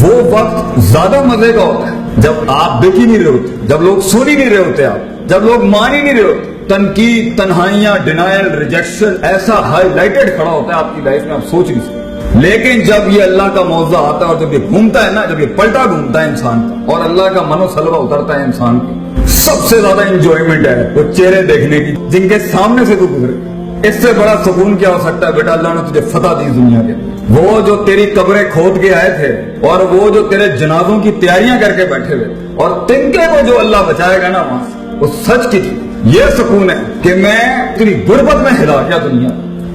وہ وقت زیادہ مزے کا ہوتا ہے جب آپ دیکھ ہی نہیں رہے ہوتے, جب لوگ سن ہی نہیں رہے ہوتے, آپ جب لوگ مان ہی نہیں رہے ہوتے. تنقید, تنہائیاں, ڈینائل, ریجیکشن ایسا ہائی لائٹڈ کھڑا ہوتا ہے آپ کی لائف میں, آپ سوچ نہیں سکتے. لیکن جب یہ اللہ کا معاوضہ آتا ہے اور جب یہ گھومتا ہے نا, جب یہ پلٹا گھومتا ہے انسان کا اور اللہ کا منو سلوہ اترتا ہے انسان کی, سب سے زیادہ انجوائمنٹ ہے وہ چہرے دیکھنے کی جن کے سامنے سے تو گزرے. اس سے بڑا سکون کیا ہو سکتا ہے بیٹا؟ اللہ نے تجھے فتح دی دنیا کے. وہ جو تیری قبریں کھود کے آئے تھے اور وہ جو تیرے جنازوں کی تیاریاں کر کے بیٹھے ہوئے, اور تنکے کو جو اللہ بچائے گا نا وہاں سے, وہ سچ کی تھی. یہ سکون ہے کہ میں تیری غربت میں ہلا گیا دنیا.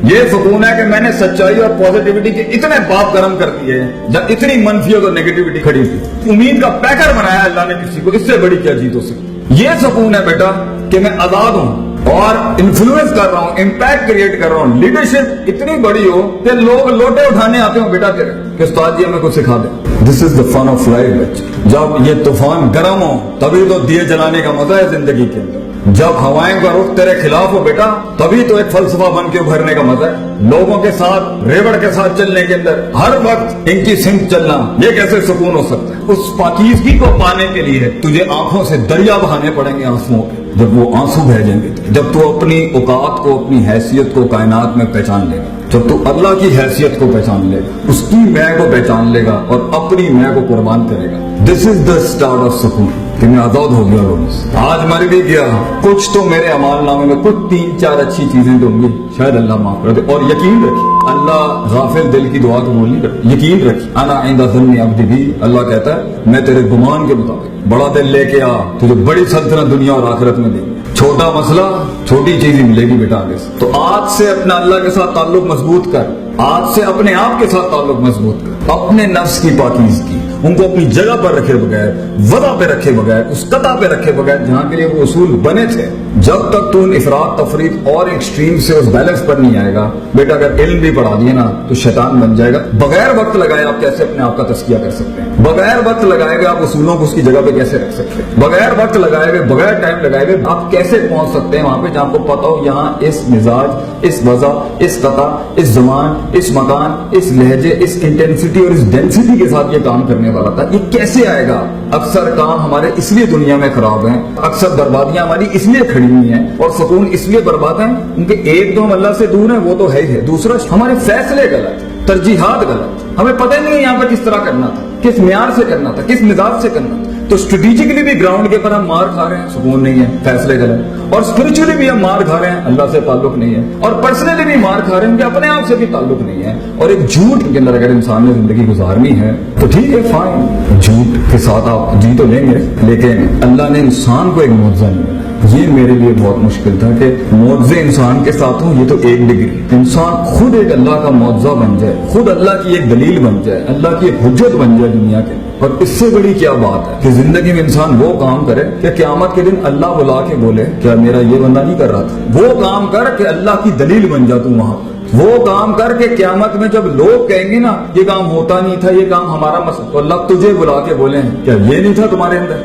یہ سکون ہے کہ میں نے سچائی اور پوزیٹیوٹی کے اتنے باپ گرم کر دیے جب اتنی منفیت اور نیگیٹیوٹی کھڑی تھی. امید کا پیکر بنایا اللہ نے کسی کو, اس سے بڑی کیا جیت ہو سکتی. یہ سکون ہے بیٹا کہ میں آزاد ہوں اور انفلوئنس کر رہا ہوں, امپیکٹ کریٹ کر رہا ہوں. لیڈرشپ اتنی بڑی ہو کہ لوگ لوٹے اٹھانے آتے ہوں بیٹا تیرے کہ استاد جی ہمیں کچھ سکھا دیں. دس از دا فن آف لائف. جب یہ طوفان گرم ہو تبھی تو دیے جلانے کا مزہ ہے زندگی کے اندر. جب ہوائیں کا رخ تیرے خلاف ہو بیٹا تبھی تو ایک فلسفہ بن کے ابھرنے کا مزہ ہے. لوگوں کے ساتھ, ریوڑ کے ساتھ چلنے کے اندر ہر وقت ان کی سمت چلنا, یہ کیسے سکون ہو سکتا ہے؟ اس پاکیزگی کو پانے کے لیے تجھے آنکھوں سے دریا بہانے پڑیں گے آنسوؤں کے. جب وہ آنسو بہہ جائیں گے, جب تو اپنی اوقات کو, اپنی حیثیت کو کائنات میں پہچان لے گا, جب تو اللہ کی حیثیت کو پہچان لے گا, اس کی میں کو پہچان لے گا اور اپنی میں کو قربان کرے گا. دس از دا اسٹارٹ آف سکون کہ میں آزاد ہو گیا لوگوں سے. آج مر بھی گیا, کچھ تو میرے اعمال نامے میں کچھ 3-4 اچھی چیزیں تو ہوں گی, شاید اللہ معاف کر دے. اور یقین رکھیے اللہ غافل دل کی دعا قبول نہیں کرتا. یقین رکھیے انا عند ظن عبدی بھی, اللہ کہتا ہے میں تیرے گمان کے مطابق بڑا دل لے کے آ, تجھے بڑی سلطنت دنیا اور آخرت میں دے گی. چھوٹا مسئلہ چھوٹی چیز ہی ملے گی بیٹا آگے سے. تو آج سے اپنا اللہ کے ساتھ تعلق مضبوط کر, آج سے اپنے آپ کے ساتھ تعلق مضبوط کر. اپنے نفس کی پاکیزگی ان کو اپنی جگہ پر رکھے بغیر, وضع پہ رکھے بغیر, اس قطع پہ رکھے بغیر جہاں کے لیے وہ اصول بنے تھے. جب تک تو ان افراط تفریط اور ایکسٹریم سے اس بیلنس پر نہیں آئے گا بیٹا, اگر علم بھی پڑھا دیے نا تو شیطان بن جائے گا. بغیر وقت لگائے آپ کیسے اپنے آپ کا تزکیہ کر سکتے ہیں؟ بغیر وقت لگائے گا آپ اصولوں کو اس کی جگہ پہ کیسے رکھ سکتے ہیں؟ بغیر وقت لگائے گا, بغیر ٹائم لگائے گا آپ کیسے پہنچ سکتے ہیں وہاں پہ جہاں کو پتا ہو یہاں اس مزاج, اس وضع, اس قطع, اس زمان, اس مکان, اس لہجے, اس انٹینسٹی اور اس ڈینسٹی کے ساتھ یہ کام کرنے والا تھا. یہ کیسے آئے گا؟ اکثر کام ہمارے اس لیے دنیا میں خراب ہیں, اکثر بربادیاں ہماری اس لیے کھڑی ہوئی ہیں اور سکون اس لیے برباد ہیں کیونکہ ایک تو ہم اللہ سے دور ہیں, وہ تو ہے ہی ہے. دوسرا ہمارے فیصلے غلط, ترجیحات غلط, ہمیں پتہ ہی نہیں یہاں پہ کس طرح کرنا تھا, کس معیار سے کرنا تھا, کس مزاج سے کرنا تھا. تو اسٹریٹجیکلی بھی گراؤنڈ کے پر ہم مار کھا رہے ہیں, سکون نہیں ہے, فیصلے غلط. اور اسپرچولی بھی ہم مار کھا رہے ہیں, اللہ سے تعلق نہیں ہے. اور پرسنلی بھی مار کھا رہے ہیں کہ اپنے آپ سے بھی تعلق نہیں ہے. اور ایک جھوٹ کے اندر اگر انسان نے زندگی گزارنی ہے تو ٹھیک ہے, فائن, جھوٹ کے ساتھ آپ جی تو لیں گے, لیکن اللہ نے انسان کو ایک معجزہ نہیں بنایا. یہ میرے لیے بہت مشکل تھا کہ معجزے انسان کے ساتھ ہوں, یہ تو ایک ڈگری. انسان خود ایک اللہ کا معجزہ بن جائے, خود اللہ کی ایک دلیل بن جائے, اللہ کی ایک حجت بن جائے دنیا کے. اور اس سے بڑی کیا بات ہے کہ زندگی میں انسان وہ کام کرے کہ قیامت کے دن اللہ بلا کے بولے کیا میرا یہ بندہ نہیں کر رہا تھا. وہ کام کر کہ اللہ کی دلیل بن جا تو وہاں. وہ کام کر کے قیامت میں جب لوگ کہیں گے نا یہ کام ہوتا نہیں تھا, یہ کام ہمارا مسئلہ, تو اللہ تجھے بلا کے بولے کیا یہ نہیں تھا تمہارے اندر؟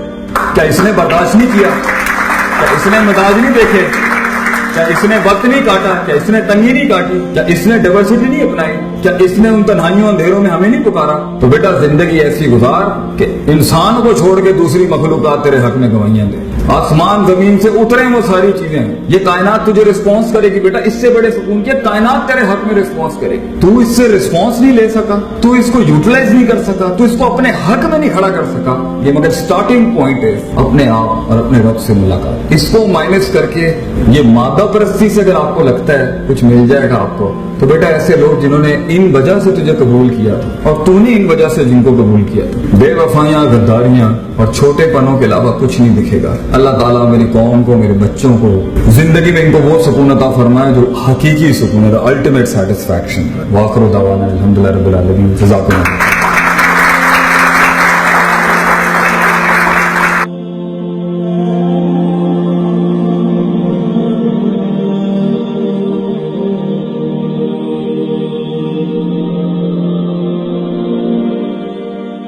کیا اس نے برداشت نہیں کیا؟ کیا اس نے مزاج نہیں دیکھے؟ کیا اس نے وقت نہیں کاٹا؟ کیا اس نے تنگی نہیں کاٹی؟ کیا اس نے ڈائیورسٹی نہیں اپنائی؟ کیا اس نے ان تنہائیوں اندھیروں میں ہمیں نہیں پکارا؟ تو بیٹا زندگی ایسی گزار کہ انسان کو چھوڑ کے دوسری مخلوقات تیرے حق میں گوائیاں دے. آسمان زمین سے اترے وہ ساری چیزیں, یہ کائنات تجھے رسپانس کرے گی بیٹا. اس سے بڑے سکون کی کائنات تیرے حق میں رسپانس کرے گی. تو اس سے رسپانس نہیں لے سکا, تو اس کو یوٹیلائز نہیں کر سکا, تو اس کو اپنے حق میں نہیں کھڑا کر سکا. یہ مگر سٹارٹنگ پوائنٹ ہے اپنے آپ اور اپنے رب سے ملاقات. اس کو مائنس کر کے یہ مادہ پرستی سے اگر آپ کو لگتا ہے کچھ مل جائے گا آپ کو, تو بیٹا ایسے لوگ جنہوں نے ان وجہ سے تجھے قبول کیا تھا اور تو نے ان وجہ سے جن کو قبول کیا تھا, بے وفائیاں, غداریاں اور چھوٹے پنوں کے علاوہ کچھ نہیں دکھے گا. اللہ تعالیٰ میری قوم کو, میرے بچوں کو زندگی میں ان کو وہ سکون عطا فرمائے جو حقیقی سکون ہے, الٹیمیٹ سیٹسفیکشن. واخر دعوانا الحمدللہ رب العالمین. جزاکم اللہ.